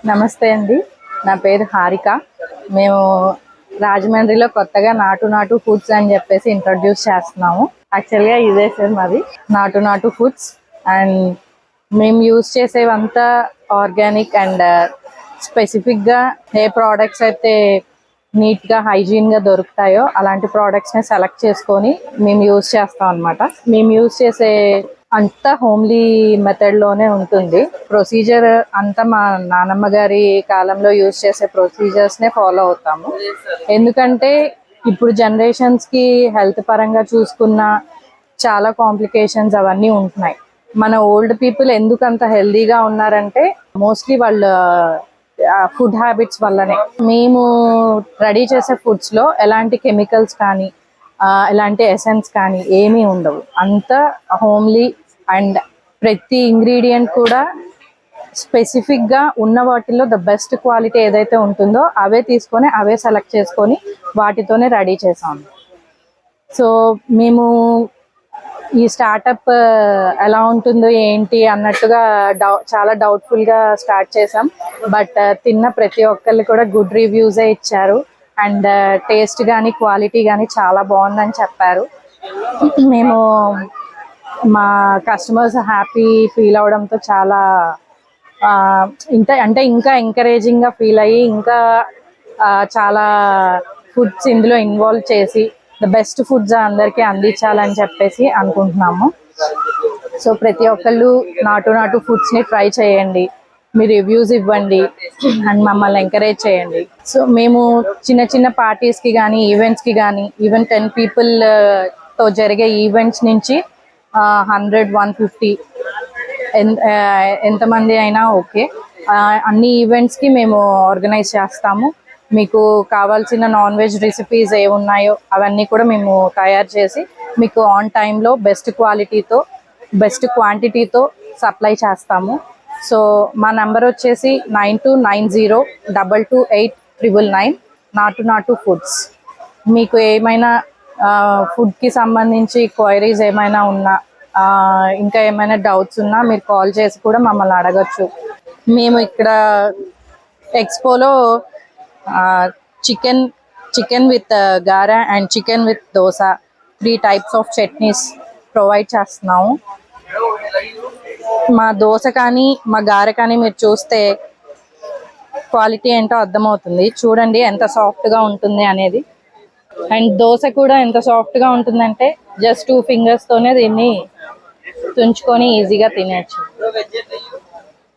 నమస్తే అండి, నా పేరు హారిక. మేము రాజమండ్రిలో కొత్తగా నాటు ఫుడ్స్ అని చెప్పేసి ఇంట్రొడ్యూస్ చేస్తున్నాము. యాక్చువల్గా ఇదే సార్ మాది నాటు ఫుడ్స్. అండ్ మేము యూజ్ చేసేవంతా ఆర్గానిక్ అండ్ స్పెసిఫిక్గా ఏ ప్రోడక్ట్స్ అయితే నీట్గా హైజీన్గా దొరుకుతాయో అలాంటి ప్రోడక్ట్స్ని సెలెక్ట్ చేసుకొని మేము యూజ్ చేస్తాం అనమాట. మేము యూజ్ చేసే అంతా హోమ్లీ మెథడ్లోనే ఉంటుంది. ప్రొసీజర్ అంతా మా నానమ్మ గారి కాలంలో యూజ్ చేసే ప్రొసీజర్స్నే ఫాలో అవుతాము. ఎందుకంటే ఇప్పుడు జనరేషన్స్కి హెల్త్ పరంగా చూసుకున్న చాలా కాంప్లికేషన్స్ అవన్నీ ఉంటున్నాయి. మన ఓల్డ్ పీపుల్ ఎందుకు అంత హెల్దీగా ఉన్నారంటే మోస్ట్లీ వాళ్ళ ఫుడ్ హ్యాబిట్స్ వల్లనే. మేము రెడీ చేసే ఫుడ్స్లో ఎలాంటి కెమికల్స్ కానీ ఎలాంటి ఎసెన్స్ కానీ ఏమీ ఉండవు. అంతా హోమ్లీ అండ్ ప్రతి ఇంగ్రీడియంట్ కూడా స్పెసిఫిక్గా ఉన్న వాటిల్లో ద బెస్ట్ క్వాలిటీ ఏదైతే ఉంటుందో అవే తీసుకొని అవే సెలెక్ట్ చేసుకొని వాటితోనే రెడీ చేసాము. సో మేము ఈ స్టార్టప్ ఎలా ఉంటుందో ఏంటి అన్నట్టుగా చాలా డౌట్ఫుల్గా స్టార్ట్ చేసాం. బట్ తిన్న ప్రతి ఒక్కళ్ళు కూడా గుడ్ రివ్యూసే ఇచ్చారు. అండ్ టేస్ట్ కానీ క్వాలిటీ కానీ చాలా బాగుందని చెప్పారు. మేము మా కస్టమర్స్ హ్యాపీ ఫీల్ అవడంతో చాలా ఇంకా ఎంకరేజింగ్గా ఫీల్ అయ్యి ఇంకా చాలా ఫుడ్స్ ఇందులో ఇన్వాల్వ్ చేసి ద బెస్ట్ ఫుడ్స్ అందరికీ అందించాలని చెప్పేసి అనుకుంటున్నాము. సో ప్రతి ఒక్కళ్ళు నాటు ఫుడ్స్ని ట్రై చేయండి, మీ రివ్యూస్ ఇవ్వండి అండ్ మమ్మల్ని ఎంకరేజ్ చేయండి. సో మేము చిన్న పార్టీస్కి కానీ ఈవెంట్స్కి కానీ ఈవెన్ 10 పీపుల్తో జరిగే ఈవెంట్స్ నుంచి 100, 150 ఎంతమంది అయినా ఓకే, అన్ని ఈవెంట్స్కి మేము ఆర్గనైజ్ చేస్తాము. మీకు కావాల్సిన నాన్ వెజ్ రెసిపీస్ ఏమున్నాయో అవన్నీ కూడా మేము తయారు చేసి మీకు ఆన్ టైంలో బెస్ట్ క్వాలిటీతో బెస్ట్ క్వాంటిటీతో సప్లై చేస్తాము. సో మా నెంబర్ వచ్చేసి 9290222899 నాటు ఫుడ్స్. మీకు ఏమైనా ఫుడ్కి సంబంధించి క్వైరీస్ ఏమైనా ఉన్నా ఇంకా ఏమైనా డౌట్స్ ఉన్నా మీరు కాల్ చేసి కూడా మమ్మల్ని అడగచ్చు. మేము ఇక్కడ ఎక్స్పోలో చికెన్ విత్ గారా and chicken with dosa 3 types of chutneys provide చేస్తున్నాము. మా దోశ కానీ మా గారె కానీ మీరు చూస్తే క్వాలిటీ ఏంటో అర్థమవుతుంది. చూడండి ఎంత సాఫ్ట్గా ఉంటుంది అనేది. అండ్ దోశ కూడా ఎంత సాఫ్ట్గా ఉంటుందంటే జస్ట్ 2 fingers తోనే దీన్ని తుంచుకొని ఈజీగా తినేయచ్చు.